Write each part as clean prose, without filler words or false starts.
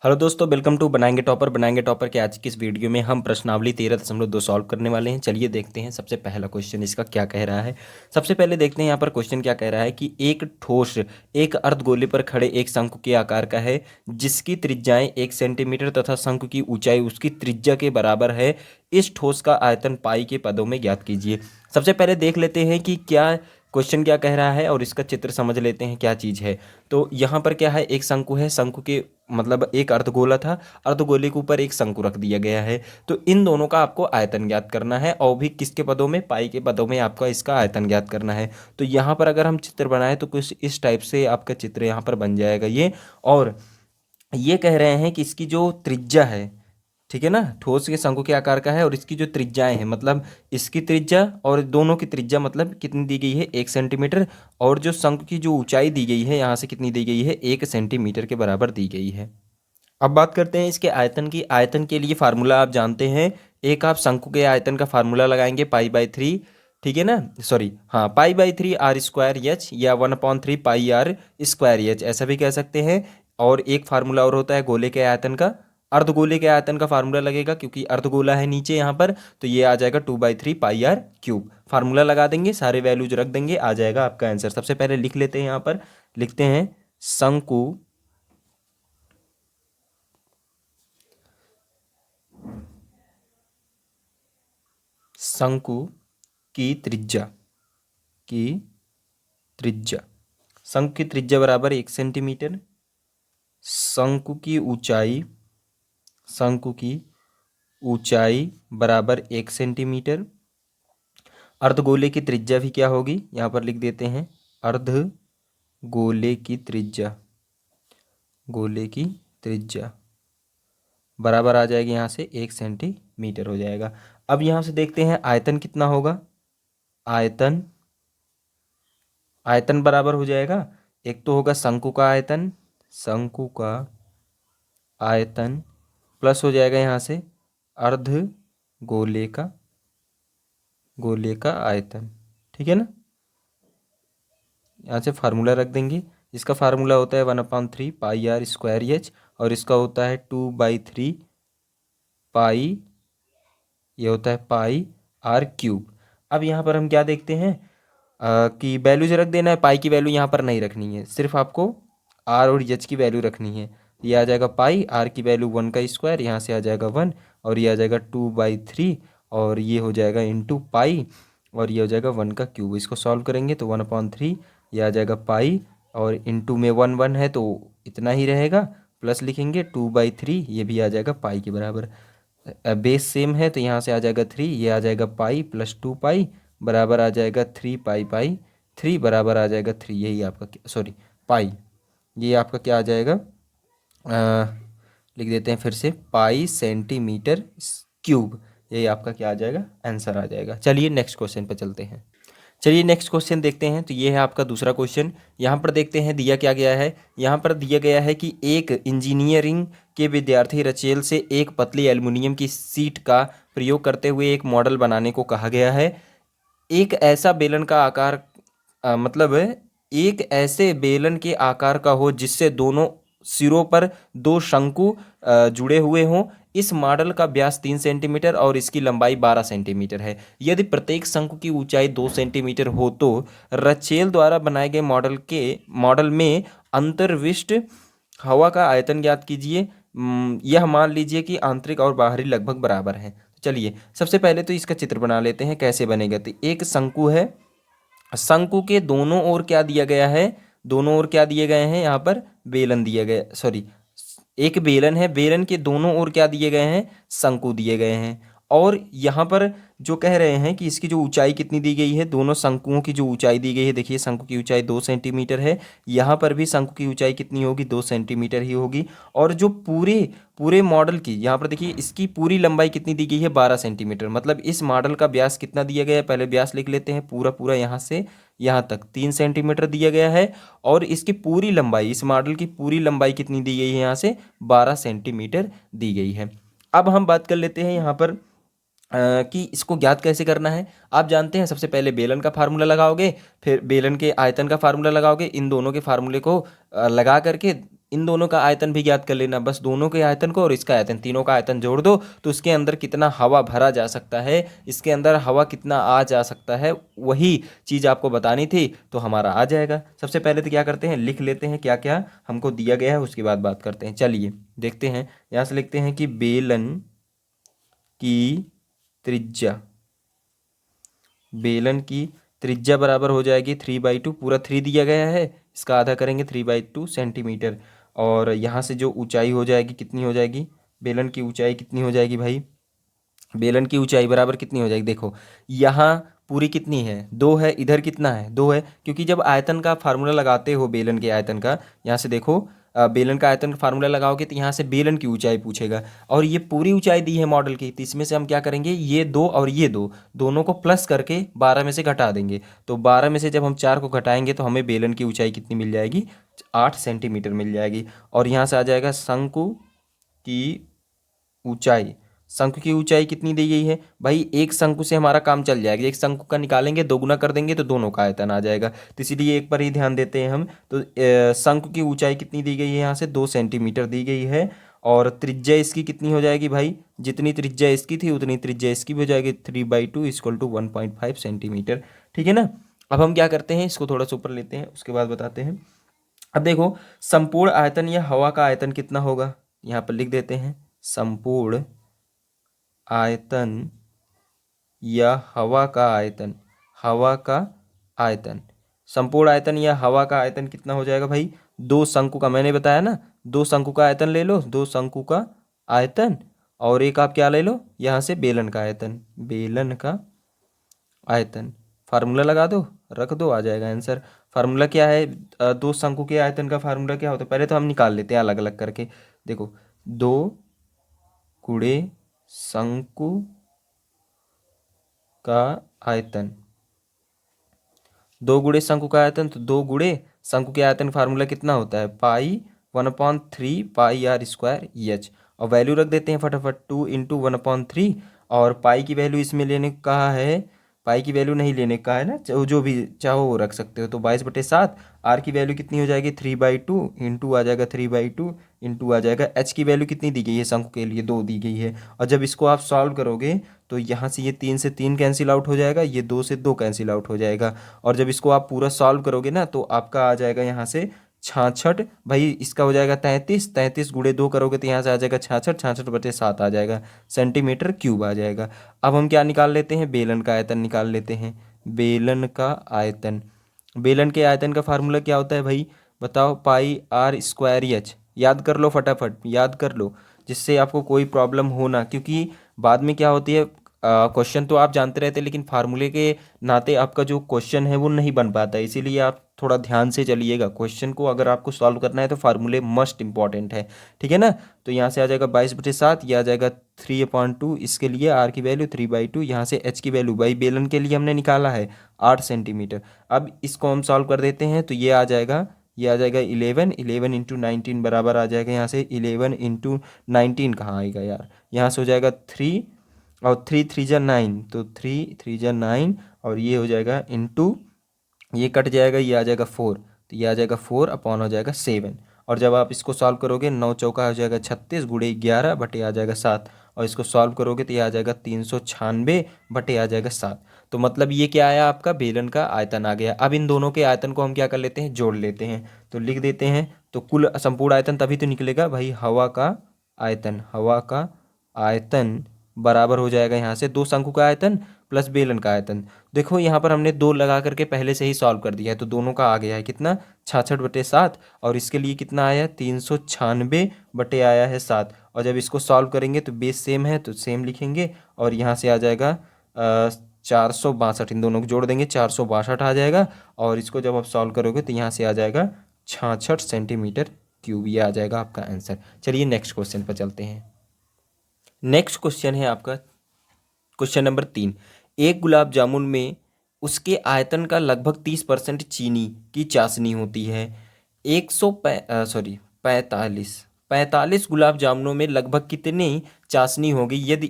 Hello दोस्तों, welcome to बनाएंगे topper के आज की इस वीडियो में हम प्रश्नावली 13.2 सॉल्व करने वाले हैं। चलिए देखते हैं सबसे पहला क्वेश्चन इसका क्या कह रहा है। सबसे पहले देखते हैं यहाँ पर क्वेश्चन क्या कह रहा है कि एक ठोस एक अर्धगोले पर खड़े एक शंकु के आकार का है जिसकी त्रिज्याएं 1 सेंटीमीटर तथा शंकु की ऊंचाई उसकी त्रिज्या के बराबर है। इस ठोस का आयतन पाई के पदों में ज्ञात कीजिए। सबसे पहले देख लेते हैं कि क्या क्वेश्चन क्या कह रहा है और इसका चित्र समझ लेते हैं क्या चीज़ है। तो यहाँ पर क्या है, एक शंकु है, शंकु के मतलब एक अर्धगोला था, अर्धगोले के ऊपर एक शंकु रख दिया गया है। तो इन दोनों का आपको आयतन ज्ञात करना है और भी किसके पदों में, पाई के पदों में आपका इसका आयतन ज्ञात करना है। तो यहाँ पर अगर हम चित्र बनाएं तो कुछ इस टाइप से आपका चित्र यहाँ पर बन जाएगा ये। और ये कह रहे हैं कि इसकी जो त्रिज्या है, ठीक है ना, ठोस के शंकु के आकार का है और इसकी जो त्रिज्याएं हैं मतलब इसकी त्रिज्या और दोनों की त्रिज्या मतलब कितनी दी गई है, 1 सेंटीमीटर। और जो शंकु की जो ऊंचाई दी गई है यहाँ से कितनी दी गई है, 1 सेंटीमीटर के बराबर दी गई है। अब बात करते हैं इसके आयतन की। आयतन के लिए फार्मूला आप जानते हैं। एक आप शंकु के आयतन का फार्मूला लगाएंगे पाई/3, ठीक है ना, सॉरी हाँ, पाई/3 r²h या 1/3 पाई r²h ऐसा भी कह सकते हैं। और एक फार्मूला और होता है गोले के आयतन का। अर्धगोले के आयतन का फार्मूला लगेगा क्योंकि अर्धगोला है नीचे यहाँ पर, तो ये आ जाएगा 2/3 पाई r³ फार्मूला लगा देंगे, सारे वैल्यूज रख देंगे, आ जाएगा आपका आंसर। सबसे पहले लिख लेते हैं, यहाँ पर लिखते हैं शंकु शंकु की त्रिज्या की त्रिज्या शंकु की त्रिज्या बराबर 1 सेंटीमीटर। शंकु की ऊंचाई बराबर 1 सेंटीमीटर। अर्धगोले की त्रिज्या भी क्या होगी, यहाँ पर लिख देते हैं अर्धगोले की त्रिज्या, गोले की त्रिज्या बराबर आ जाएगी यहाँ से 1 सेंटीमीटर हो जाएगा। अब यहाँ से देखते हैं आयतन कितना होगा। आयतन आयतन बराबर हो जाएगा, एक तो होगा शंकु का आयतन, शंकु का आयतन प्लस हो जाएगा यहाँ से अर्ध गोले का आयतन, ठीक है ना। यहाँ से फार्मूला रख देंगे। इसका फार्मूला होता है 1/3 पाई r²h और इसका होता है 2/3 पाई, ये होता है पाई r³। अब यहाँ पर हम क्या देखते हैं कि वैल्यूज रख देना है। पाई की वैल्यू यहाँ पर नहीं रखनी है, सिर्फ आपको आर और एच की वैल्यू रखनी है। ये आ जाएगा पाई, आर की वैल्यू 1² यहाँ से आ जाएगा 1 और ये आ जाएगा 2/3 और ये हो जाएगा इंटू पाई और ये हो जाएगा 1³ इसको सॉल्व करेंगे तो 1/3 ये आ जाएगा पाई और इंटू में 1 है तो इतना ही रहेगा, प्लस लिखेंगे 2/3 ये भी आ जाएगा पाई के बराबर। बेस सेम है तो यहाँ से आ जाएगा 3, ये आ जाएगा पाई प्लस 2 पाई बराबर आ जाएगा 3 पाई/3 बराबर आ जाएगा 3, यही आपका सॉरी पाई, ये आपका क्या आ जाएगा, लिख देते हैं फिर से पाई सेंटीमीटर³। यही आपका क्या आ जाएगा, आंसर आ जाएगा। चलिए नेक्स्ट क्वेश्चन पे चलते हैं। चलिए नेक्स्ट क्वेश्चन देखते हैं। तो ये है आपका दूसरा क्वेश्चन। यहाँ पर देखते हैं दिया क्या गया है। यहाँ पर दिया गया है कि एक इंजीनियरिंग के विद्यार्थी रचेल से एक पतली एल्युमिनियम की सीट का प्रयोग करते हुए एक मॉडल बनाने को कहा गया है। एक ऐसा बेलन का आकार मतलब एक ऐसे बेलन के आकार का हो जिससे दोनों सिरों पर दो शंकु जुड़े हुए हों। इस मॉडल का व्यास 3 सेंटीमीटर और इसकी लंबाई 12 सेंटीमीटर है। यदि प्रत्येक शंकु की ऊंचाई 2 सेंटीमीटर हो तो रचेल द्वारा बनाए गए मॉडल में अंतर्विष्ट हवा का आयतन ज्ञात कीजिए। यह मान लीजिए कि आंतरिक और बाहरी लगभग बराबर हैं। चलिए सबसे पहले तो इसका चित्र बना लेते हैं, कैसे बनेगा। तो एक शंकु है, शंकु के दोनों ओर क्या दिया गया है, दोनों ओर क्या दिए गए हैं, यहाँ पर बेलन दिया गया, सॉरी एक बेलन है, बेलन के दोनों ओर क्या दिए गए हैं, शंकु दिए गए हैं। और यहाँ पर जो कह रहे हैं कि इसकी जो ऊंचाई कितनी दी गई है, दोनों शंकुओं की जो ऊंचाई दी गई है, देखिए शंकु की ऊंचाई 2 सेंटीमीटर है, यहाँ पर भी शंकु की ऊंचाई कितनी होगी, 2 सेंटीमीटर ही होगी। और जो पूरे पूरे मॉडल की यहाँ पर देखिए इसकी पूरी लंबाई कितनी दी गई है, 12 सेंटीमीटर। मतलब इस मॉडल का व्यास कितना दिया गया है, पहले व्यास लिख लेते हैं, पूरा पूरा यहाँ से यहाँ तक 3 सेंटीमीटर दिया गया है। और इसकी पूरी लंबाई, इस मॉडल की पूरी लंबाई कितनी दी गई है, यहाँ से 12 सेंटीमीटर दी गई है। अब हम बात कर लेते हैं यहाँ पर कि इसको ज्ञात कैसे करना है। आप जानते हैं सबसे पहले बेलन का फार्मूला लगाओगे, फिर बेलन के आयतन का फार्मूला लगाओगे, इन दोनों के फार्मूले को लगा करके इन दोनों का आयतन भी ज्ञात कर लेना, बस दोनों के आयतन को और इसका आयतन, तीनों का आयतन जोड़ दो तो उसके अंदर कितना हवा भरा जा सकता है, इसके अंदर हवा कितना आ जा सकता है, वही चीज़ आपको बतानी थी, तो हमारा आ जाएगा। सबसे पहले तो क्या करते हैं, लिख लेते हैं क्या क्या हमको दिया गया है, उसके बाद बात करते हैं। चलिए देखते हैं, यहाँ से लिखते हैं कि बेलन की त्रिज्या, बेलन की त्रिज्या बराबर हो जाएगी 3/2, पूरा 3 दिया गया है, इसका आधा करेंगे 3/2 सेंटीमीटर। और यहाँ से जो ऊंचाई हो जाएगी कितनी हो जाएगी, बेलन की ऊंचाई कितनी हो जाएगी भाई, बेलन की ऊंचाई बराबर कितनी हो जाएगी, देखो यहाँ पूरी कितनी है, 2 है, इधर कितना है, 2 है, क्योंकि जब आयतन का फार्मूला लगाते हो बेलन के आयतन का, यहाँ से देखो बेलन का आयतन का फार्मूला लगाओगे तो यहाँ से बेलन की ऊंचाई पूछेगा, और ये पूरी ऊंचाई दी है मॉडल की, तो इसमें से हम क्या करेंगे, ये 2 और ये 2 दोनों को प्लस करके 12 में से घटा देंगे, तो 12 में से जब हम 4 को घटाएंगे तो हमें बेलन की ऊंचाई कितनी मिल जाएगी, 8 सेंटीमीटर मिल जाएगी। और यहाँ से आ जाएगा शंकु की ऊंचाई, शंकु की ऊंचाई कितनी दी गई है भाई, एक शंकु से हमारा काम चल जाएगा, एक शंकु का निकालेंगे, दोगुना कर देंगे तो दोनों का आयतन आ जाएगा, तो इसीलिए एक पर ही ध्यान देते हैं हम। तो शंकु की ऊंचाई कितनी दी गई है, यहाँ से 2 सेंटीमीटर दी गई है, और त्रिज्या इसकी कितनी हो जाएगी भाई, जितनी त्रिज्या इसकी थी उतनी त्रिज्या इसकी भी हो जाएगी, 3/2 = 1.5 सेंटीमीटर। ठीक है ना। अब हम क्या करते हैं, इसको थोड़ा सा ऊपर लेते हैं, उसके बाद बताते हैं। अब देखो संपूर्ण आयतन या हवा का आयतन कितना होगा, यहाँ पर लिख देते हैं, संपूर्ण आयतन या हवा का आयतन, हवा का आयतन, संपूर्ण आयतन या हवा का आयतन कितना हो जाएगा भाई, 2 शंकु का, मैंने बताया ना, 2 शंकु का आयतन ले लो, 2 शंकु का आयतन, और एक आप क्या ले लो यहाँ से, बेलन का आयतन, बेलन का आयतन, फार्मूला लगा दो, रख दो, आ जाएगा आंसर। फार्मूला क्या है, 2 शंकु के आयतन का फार्मूला क्या होता है, पहले तो हम निकाल लेते हैं अलग अलग करके। देखो 2 गुणे शंकु का आयतन, 2 गुणे शंकु का आयतन, तो 2 गुणे शंकु के आयतन का फार्मूला कितना होता है, पाई 1/3 पाई r स्क्वायर एच, और वैल्यू रख देते हैं फटाफट, 2 × 1/3, और पाई की वैल्यू इसमें लेने को कहा है, पाई की वैल्यू नहीं लेने का है ना, जो भी चाहो वो रख सकते हो, तो 22/7, आर की वैल्यू कितनी हो जाएगी 3/2, इंटू आ जाएगा 3/2, इंटू आ जाएगा एच की वैल्यू कितनी दी गई है शंकु के लिए, 2 दी गई है, और जब इसको आप सॉल्व करोगे तो यहाँ से ये 3 से 3 कैंसिल आउट हो जाएगा, ये 2 से 2 कैंसिल आउट हो जाएगा, और जब इसको आप पूरा सॉल्व करोगे ना तो आपका आ जाएगा यहाँ से 66, भाई इसका हो जाएगा 33, 33 गुणे 2 करोगे तो यहाँ से आ जाएगा 66, 66/7 आ जाएगा, सेंटीमीटर क्यूब आ जाएगा। अब हम क्या निकाल लेते हैं, बेलन का आयतन निकाल लेते हैं, बेलन का आयतन, बेलन के आयतन का फार्मूला क्या होता है भाई, बताओ, पाई r स्क्वायर एच, याद कर लो फटाफट, याद कर लो, जिससे आपको कोई प्रॉब्लम हो ना, क्योंकि बाद में क्या होती है, क्वेश्चन तो आप जानते रहते हैं लेकिन फार्मूले के नाते आपका जो क्वेश्चन है वो नहीं बन पाता है, इसीलिए आप थोड़ा ध्यान से चलिएगा, क्वेश्चन को अगर आपको सॉल्व करना है तो फार्मूले मस्ट इंपॉर्टेंट है। ठीक है ना। तो यहाँ से आ जाएगा 22/7, ये आ जाएगा 3/2, इसके लिए आर की वैल्यू 3/2, यहाँ से एच की वैल्यू भाई बेलन के लिए हमने निकाला है 8 सेंटीमीटर। अब इसको हम सॉल्व कर देते हैं तो ये आ जाएगा, ये आ जाएगा 11, 11 × 19 बराबर आ जाएगा, यहाँ से 11 × 19 कहाँ आएगा यार, यहाँ से हो जाएगा 3, और 3 3 जा 9, तो 3 3 जा 9, और ये हो जाएगा इंटू, ये कट जाएगा, ये आ जाएगा 4, तो ये आ जाएगा 4 अपॉन हो जाएगा 7, और जब आप इसको सॉल्व करोगे 9 चौका हो जाएगा 36 गुणे 11 बटे आ जाएगा 7, और इसको सॉल्व करोगे तो ये आ जाएगा 396 बटे आ जाएगा 7। तो मतलब ये क्या आया, आपका बेलन का आयतन आ गया। अब इन दोनों के आयतन को हम क्या कर लेते हैं, जोड़ लेते हैं, तो लिख देते हैं, तो कुल संपूर्ण आयतन तभी तो निकलेगा भाई, हवा का आयतन, हवा का आयतन बराबर हो जाएगा यहाँ से 2 शंकु का आयतन प्लस बेलन का आयतन। देखो यहाँ पर हमने 2 लगा करके पहले से ही सॉल्व कर दिया है, तो दोनों का आ गया है कितना, 66/7, और इसके लिए कितना आया, 396 बटे आया है 7, और जब इसको सॉल्व करेंगे तो बेस सेम है तो सेम लिखेंगे, और यहाँ से आ जाएगा 462, इन दोनों को जोड़ देंगे 462 आ जाएगा, और इसको जब आप सॉल्व करोगे तो यहाँ से आ जाएगा 66 सेंटीमीटर क्यूब, ये आ जाएगा आपका आंसर। चलिए नेक्स्ट क्वेश्चन पर चलते हैं। नेक्स्ट क्वेश्चन है आपका क्वेश्चन नंबर 3, एक गुलाब जामुन में उसके आयतन का लगभग 30% चीनी की चाशनी होती है, 45 गुलाब जामुनों में लगभग कितनी चाशनी होगी यदि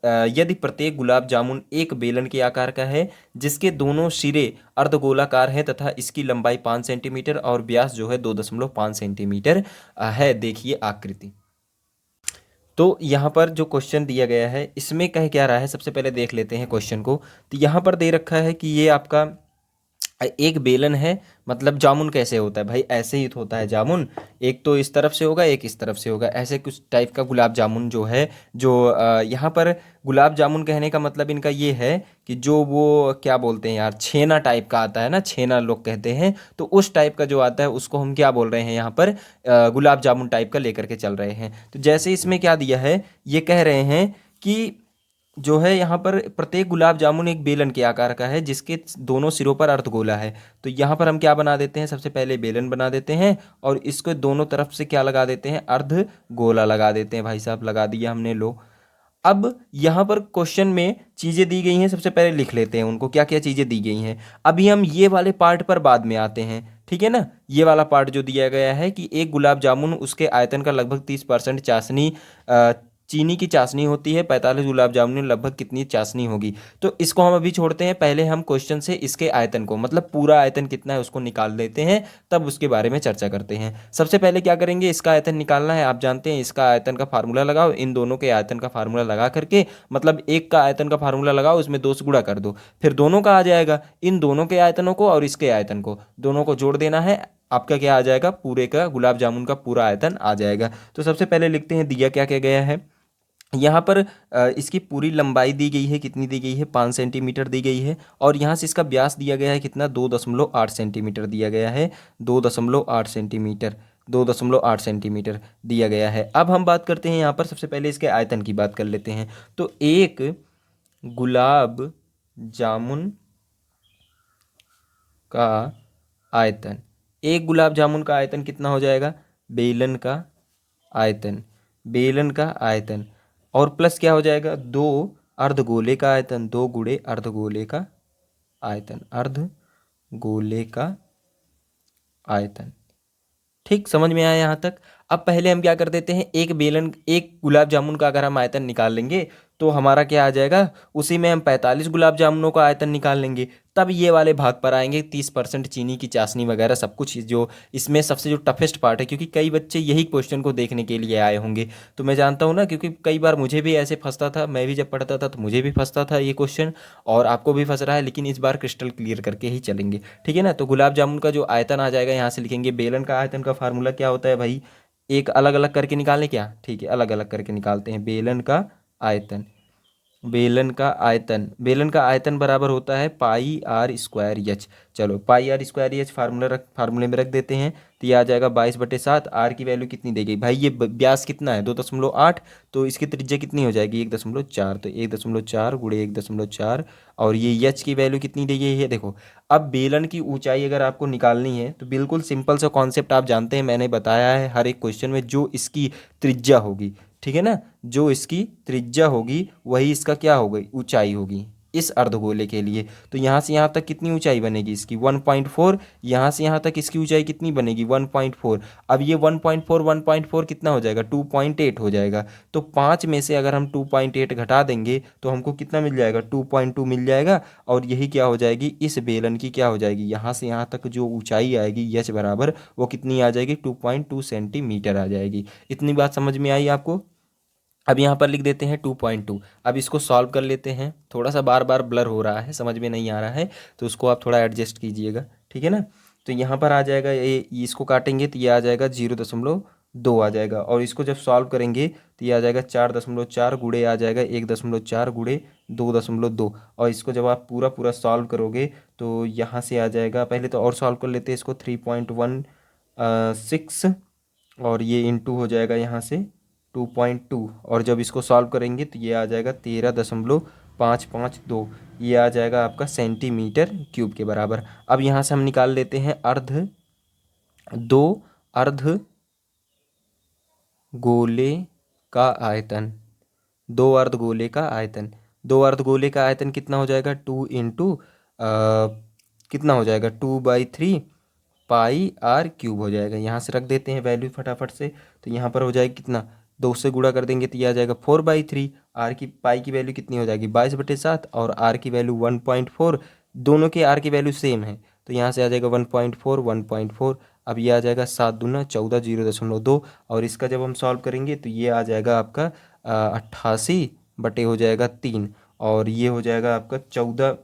यदि प्रत्येक गुलाब जामुन एक बेलन के आकार का है जिसके दोनों सिरे अर्धगोलाकार हैं तथा इसकी लंबाई 5 सेंटीमीटर और व्यास जो है 2.5 सेंटीमीटर है। देखिए आकृति। तो यहाँ पर जो क्वेश्चन दिया गया है इसमें कह क्या रहा है, सबसे पहले देख लेते हैं क्वेश्चन को। तो यहाँ पर दे रखा है कि ये आपका एक बेलन है। मतलब जामुन कैसे होता है भाई, ऐसे ही तो होता है जामुन, एक तो इस तरफ से होगा एक इस तरफ से होगा, ऐसे कुछ टाइप का गुलाब जामुन जो है, जो यहाँ पर गुलाब जामुन कहने का मतलब इनका ये है कि जो वो क्या बोलते हैं यार, छेना टाइप का आता है ना, छेना लोग कहते हैं, तो उस टाइप का जो आता है उसको हम क्या बोल रहे हैं यहाँ पर, गुलाब जामुन टाइप का लेकर के चल रहे हैं। तो जैसे इसमें क्या दिया है, ये कह रहे हैं कि जो है यहाँ पर प्रत्येक गुलाब जामुन एक बेलन के आकार का है जिसके दोनों सिरों पर अर्धगोला है। तो यहाँ पर हम क्या बना देते हैं, सबसे पहले बेलन बना देते हैं और इसको दोनों तरफ से क्या लगा देते हैं, अर्धगोला लगा देते हैं। भाई साहब लगा दिया हमने, लो। अब यहाँ पर क्वेश्चन में चीज़ें दी गई हैं, सबसे पहले लिख लेते हैं उनको, क्या क्या चीज़ें दी गई हैं। अभी हम ये वाले पार्ट पर बाद में आते हैं, ठीक है ना। ये वाला पार्ट जो दिया गया है कि एक गुलाब जामुन उसके आयतन का लगभग 30% चाशनी चीनी की चाशनी होती है, 45 गुलाब जामुन में लगभग कितनी चाशनी होगी। तो इसको हम अभी छोड़ते हैं, पहले हम क्वेश्चन से इसके आयतन को, मतलब पूरा आयतन कितना है उसको निकाल लेते हैं, तब उसके बारे में चर्चा करते हैं। सबसे पहले क्या करेंगे, इसका आयतन निकालना है। आप जानते हैं इसका आयतन का फार्मूला लगाओ, इन दोनों के आयतन का फार्मूला लगा करके, मतलब एक का आयतन का फार्मूला लगाओ, उसमें 2 से गुणा कर दो, फिर दोनों का आ जाएगा। इन दोनों के आयतनों को और इसके आयतन को दोनों को जोड़ देना है, आपका क्या आ जाएगा, पूरे का गुलाब जामुन का पूरा आयतन आ जाएगा। तो सबसे पहले लिखते हैं दिया क्या क्या गया है। यहाँ पर इसकी पूरी लंबाई दी गई है, कितनी दी गई है, 5 सेंटीमीटर दी गई है। और यहाँ से इसका व्यास दिया गया है कितना, 2.8 सेंटीमीटर दिया गया है, 2.8 सेंटीमीटर, 2.8 सेंटीमीटर दिया गया है। अब हम बात करते हैं यहाँ पर, सबसे पहले इसके आयतन की बात कर लेते हैं। तो एक गुलाब जामुन का आयतन, एक गुलाब जामुन का आयतन कितना हो जाएगा, बेलन का आयतन, बेलन का आयतन, और प्लस क्या हो जाएगा, 2 अर्धगोले का आयतन, 2 गुणे अर्धगोले का आयतन, अर्धगोले का आयतन। ठीक, समझ में आया यहाँ तक। अब पहले हम क्या कर देते हैं, एक बेलन, एक गुलाब जामुन का अगर हम आयतन निकाल लेंगे तो हमारा क्या आ जाएगा, उसी में हम 45 गुलाब जामुनों का आयतन निकाल लेंगे, तब ये वाले भाग पर आएंगे 30% चीनी की चाशनी वगैरह सब कुछ, जो इसमें सबसे जो टफेस्ट पार्ट है, क्योंकि कई बच्चे यही क्वेश्चन को देखने के लिए आए होंगे। तो मैं जानता हूँ ना, क्योंकि कई बार मुझे भी ऐसे फंसता था, मैं भी जब पढ़ता था तो मुझे भी फंसता था ये क्वेश्चन, और आपको भी फंस रहा है, लेकिन इस बार क्रिस्टल क्लियर करके ही चलेंगे, ठीक है ना। तो गुलाब जामुन का जो आयतन आ जाएगा, यहाँ से लिखेंगे, बेलन का आयतन का फार्मूला क्या होता है भाई, एक अलग अलग करके निकालें क्या, ठीक है, अलग अलग करके निकालते हैं। बेलन का आयतन, बेलन का आयतन, बेलन का आयतन बराबर होता है पाई आर स्क्वायर एच। चलो पाई आर स्क्वायर एच फार्मूले में रख देते हैं। तो ये आ जाएगा 22/7। आर की वैल्यू कितनी देगी भाई, ये व्यास कितना है, 2.8, तो इसकी त्रिज्या कितनी हो जाएगी, 1.4, तो 1.4 गुणे 1.4, और ये एच की वैल्यू कितनी दी गई है, देखो। अब बेलन की ऊंचाई अगर आपको निकालनी है तो बिल्कुल सिंपल सा कॉन्सेप्ट आप जानते हैं, मैंने बताया है हर एक क्वेश्चन में, जो इसकी त्रिज्या होगी, ठीक है ना, जो इसकी त्रिज्या होगी वही इसका क्या होगी, ऊंचाई होगी इस अर्धगोले के लिए। तो यहाँ से यहाँ तक कितनी ऊंचाई बनेगी इसकी, 1.4, यहाँ से यहाँ तक इसकी ऊंचाई कितनी बनेगी, 1.4। अब ये 1.4 कितना हो जाएगा, 2.8 हो जाएगा। तो 5 में से अगर हम 2.8 घटा देंगे तो हमको कितना मिल जाएगा, 2.2 मिल जाएगा। और यही क्या हो जाएगी, इस बेलन की क्या हो जाएगी, यहाँ से यहाँ तक जो ऊंचाई आएगी एच बराबर, वो कितनी आ जाएगी, 2.2 सेंटीमीटर आ जाएगी। इतनी बात समझ में आई आपको। अब यहाँ पर लिख देते हैं 2.2। अब इसको सॉल्व कर लेते हैं, थोड़ा सा बार बार ब्लर हो रहा है, समझ में नहीं आ रहा है, तो उसको आप थोड़ा एडजस्ट कीजिएगा, ठीक है ना। तो यहाँ पर आ जाएगा, ये इसको काटेंगे तो ये आ जाएगा 0.2 आ जाएगा, और इसको जब सॉल्व करेंगे तो ये आ जाएगा 4.4 गुणे आ जाएगा 1.4 गुणे 2.2। और इसको जब आप पूरा पूरा सॉल्व करोगे तो यहाँ से आ जाएगा, पहले तो और सॉल्व कर लेते हैं इसको, 3.16, और ये इंटू हो जाएगा यहाँ से 2.2, और जब इसको सॉल्व करेंगे तो ये आ जाएगा 13.552, ये आ जाएगा आपका सेंटीमीटर क्यूब के बराबर। अब यहाँ से हम निकाल लेते हैं दो अर्ध गोले का आयतन, दो अर्धगोले का आयतन, दो अर्धगोले का आयतन कितना हो जाएगा, 2 इंटू कितना हो जाएगा, 2/3 पाई आर क्यूब हो जाएगा। यहाँ से रख देते हैं वैल्यू फटाफट से, तो यहाँ पर हो जाएगा कितना, 2 से गुणा कर देंगे तो ये आ जाएगा 4/3, आर की पाई की वैल्यू कितनी हो जाएगी 22/7 और आर की वैल्यू 1.4, दोनों के आर की वैल्यू सेम है तो यहाँ से आ जाएगा 1.4 1.4। अब ये आ जाएगा 7 दूना 14 0.2 और इसका जब हम सॉल्व करेंगे तो ये आ जाएगा आपका 88 बटे हो जाएगा 3 और ये हो जाएगा आपका 14।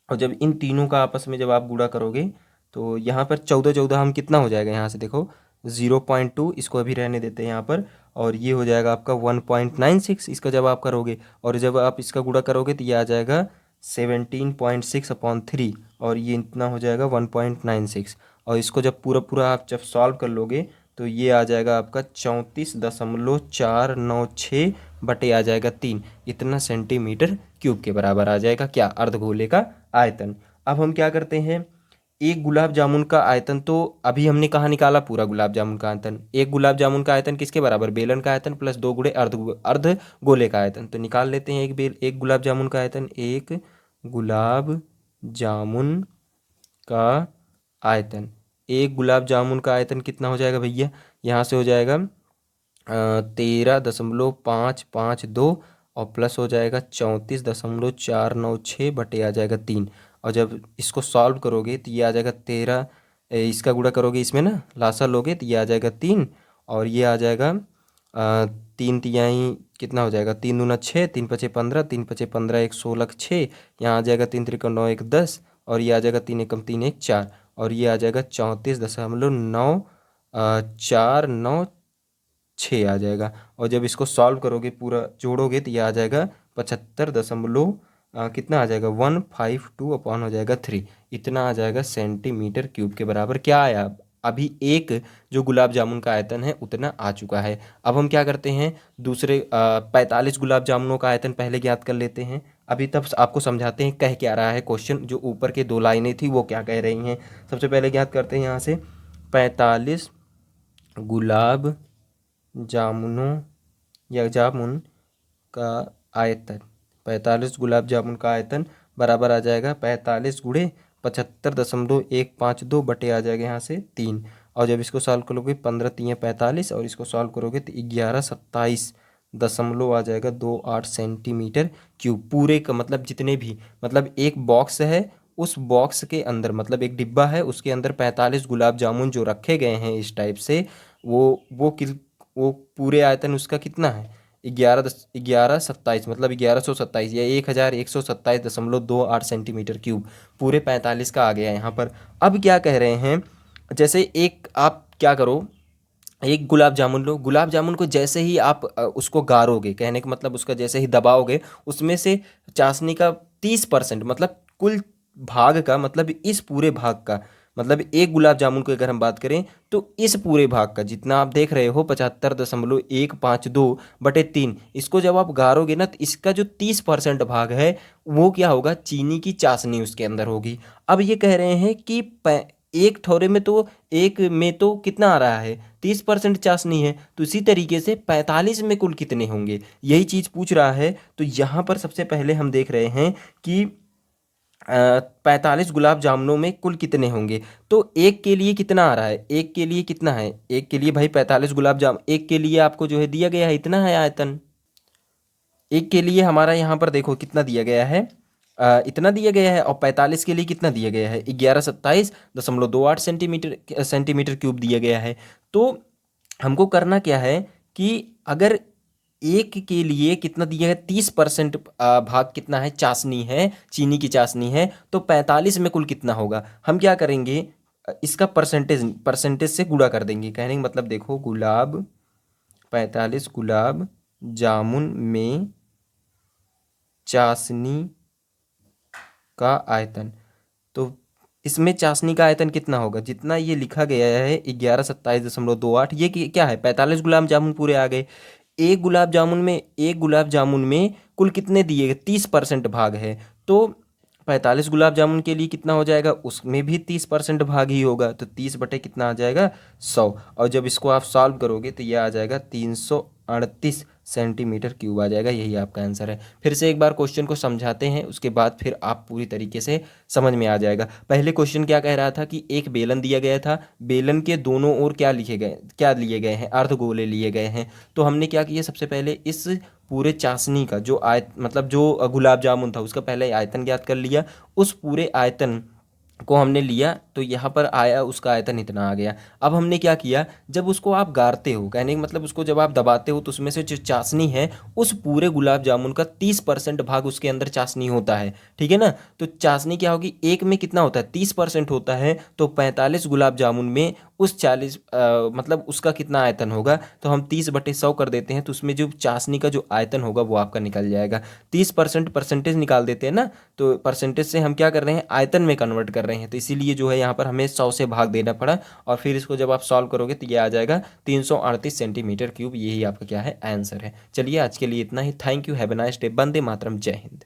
और जब इन तीनों का आपस में जब आप गुणा करोगे तो यहाँ पर 14 14 हम कितना हो जाएगा यहाँ से देखो 0.2, इसको अभी रहने देते हैं यहाँ पर। और ये हो जाएगा आपका 1.96, इसका जब आप करोगे और जब आप इसका गुणा करोगे तो ये आ जाएगा 17.6/3 और ये इतना हो जाएगा 1.96। और इसको जब पूरा पूरा आप जब सॉल्व कर लोगे तो ये आ जाएगा आपका 34.496 बटे आ जाएगा 3, इतना सेंटीमीटर क्यूब के बराबर आ जाएगा क्या अर्धगोले का आयतन। अब हम क्या करते हैं, एक गुलाब जामुन का आयतन तो अभी हमने कहाँ निकाला, पूरा गुलाब जामुन का आयतन। एक गुलाब जामुन का आयतन किसके बराबर, बेलन का आयतन प्लस 2 गुणे अर्ध गोले का आयतन। तो निकाल लेते हैं एक गुलाब जामुन का आयतन। एक गुलाब जामुन का आयतन, एक गुलाब जामुन का आयतन कितना हो जाएगा भैया, यहाँ से हो जाएगा 13.552 और प्लस हो जाएगा 34.496 बटे आ जाएगा 3। और जब इसको सॉल्व करोगे तो ये आ जाएगा 13, इसका गुणा करोगे इसमें ना लासा लोगे तो ये आ जाएगा 3 और ये आ जाएगा 3 तिहाई कितना हो जाएगा 3 दूना 6, 3 पचे 15, 3 पचे 15 1 16 6, यहाँ आ जाएगा 3 त्रिकोण 9 1 10 और ये आ जाएगा 3 एकम 3 1 4 और ये आ जाएगा 34.9496 आ जाएगा। और जब इसको सॉल्व करोगे पूरा जोड़ोगे तो ये आ जाएगा 75 दशमलव कितना आ जाएगा 152 अपॉन हो जाएगा 3, इतना आ जाएगा सेंटीमीटर क्यूब के बराबर क्या आया। अभी एक जो गुलाब जामुन का आयतन है उतना आ चुका है। अब हम क्या करते हैं, दूसरे 45 गुलाब जामुनों का आयतन पहले ज्ञात कर लेते हैं। अभी तब आपको समझाते हैं कह क्या रहा है क्वेश्चन, जो ऊपर के 2 लाइनें थी वो क्या कह रही हैं। सबसे पहले ज्ञात करते हैं यहाँ से 45 गुलाब जामुनों या जामुन का आयतन, 45 गुलाब जामुन का आयतन बराबर आ जाएगा 45 गुणे 75.152 बटे आ जाएगा यहाँ से 3। और जब इसको सॉल्व करोगे 15 3 45 और इसको सॉल्व करोगे तो 1127 दशमलव आ जाएगा 28 सेंटीमीटर क्यूब। पूरे का मतलब जितने भी मतलब एक बॉक्स है, उस बॉक्स के अंदर मतलब एक डिब्बा है उसके अंदर 45 गुलाब जामुन जो रखे गए हैं इस टाइप से, वो पूरे आयतन उसका कितना है 1127 मतलब 1127 या 1127.28 सेंटीमीटर क्यूब पूरे 45 का आ गया यहाँ पर। अब क्या कह रहे हैं, जैसे एक आप क्या करो, एक गुलाब जामुन लो, गुलाब जामुन को जैसे ही आप उसको गारोगे, कहने का मतलब उसका जैसे ही दबाओगे उसमें से चाशनी का 30% मतलब कुल भाग का मतलब इस पूरे भाग का मतलब एक गुलाब जामुन को अगर हम बात करें तो इस पूरे भाग का जितना आप देख रहे हो 75.152 बटे 3, इसको जब आप गारोगे ना तो इसका जो 30% भाग है वो क्या होगा, चीनी की चाशनी उसके अंदर होगी। अब ये कह रहे हैं कि एक ठोरे में तो एक में तो कितना आ रहा है 30% चाशनी है, तो इसी तरीके से 45 में कुल कितने होंगे यही चीज़ पूछ रहा है। तो यहाँ पर सबसे पहले हम देख रहे हैं कि 45 गुलाब जामुनों में कुल कितने होंगे। तो एक के लिए कितना आ रहा है, एक के लिए कितना है, एक के लिए भाई 45 गुलाब जामुन एक के लिए आपको जो है दिया गया है इतना है आयतन। एक के लिए हमारा यहाँ पर देखो कितना दिया गया है, इतना दिया गया है। और 45 के लिए कितना दिया गया है 1127.28 सेंटीमीटर क्यूब दिया गया है। तो हमको करना क्या है कि अगर एक के लिए कितना दिया है 30% भाग कितना है चाशनी है, चीनी की चाशनी है, तो 45 में कुल कितना होगा। हम क्या करेंगे, इसका परसेंटेज से गुणा कर देंगे। कहने का मतलब देखो 45 गुलाब जामुन में चाशनी का आयतन, तो इसमें चाशनी का आयतन कितना होगा, जितना ये लिखा गया है 1127.28, ये क्या है 45 गुलाब जामुन पूरे आ गए। एक गुलाब जामुन में कुल कितने दिए गए 30% भाग है, तो 45 गुलाब जामुन के लिए कितना हो जाएगा, उसमें भी 30% भाग ही होगा, तो 30 बटे कितना आ जाएगा 100। और जब इसको आप सॉल्व करोगे तो यह आ जाएगा 338 सेंटीमीटर क्यूब आ जाएगा, यही आपका आंसर है। फिर से एक बार क्वेश्चन को समझाते हैं, उसके बाद फिर आप पूरी तरीके से समझ में आ जाएगा। पहले क्वेश्चन क्या कह रहा था कि एक बेलन दिया गया था, बेलन के दोनों ओर क्या लिए गए हैं, अर्धगोले लिए गए हैं। तो हमने क्या किया, सबसे पहले इस पूरे चाशनी का जो मतलब जो गुलाब जामुन था उसका पहले आयतन ज्ञात कर लिया, उस पूरे आयतन को हमने लिया तो यहाँ पर आया उसका आयतन इतना आ गया। अब हमने क्या किया, जब उसको आप गारते हो, कहने का मतलब उसको जब आप दबाते हो तो उसमें से जो चाशनी है उस पूरे गुलाब जामुन का 30% भाग उसके अंदर चाशनी होता है, ठीक है ना। तो चाशनी क्या होगी, एक में कितना होता है 30% होता है, तो 45 गुलाब जामुन में उस 40 मतलब उसका कितना आयतन होगा, तो हम 30/100 कर देते हैं, तो उसमें जो चाशनी का जो आयतन होगा वो आपका निकल जाएगा। 30% परसेंटेज निकाल देते हैं ना, तो परसेंटेज से हम क्या कर रहे हैं, आयतन में कन्वर्ट कर रहे हैं, तो इसीलिए जो है यहाँ पर हमें 100 से भाग देना पड़ा, और फिर इसको जब आप सॉल्व करोगे तो ये आ जाएगा 338 सेंटीमीटर क्यूब। यही आपका क्या है, आंसर है। चलिए आज के लिए इतना ही। Thank you, have a nice day. Vande Mataram, जय हिंद।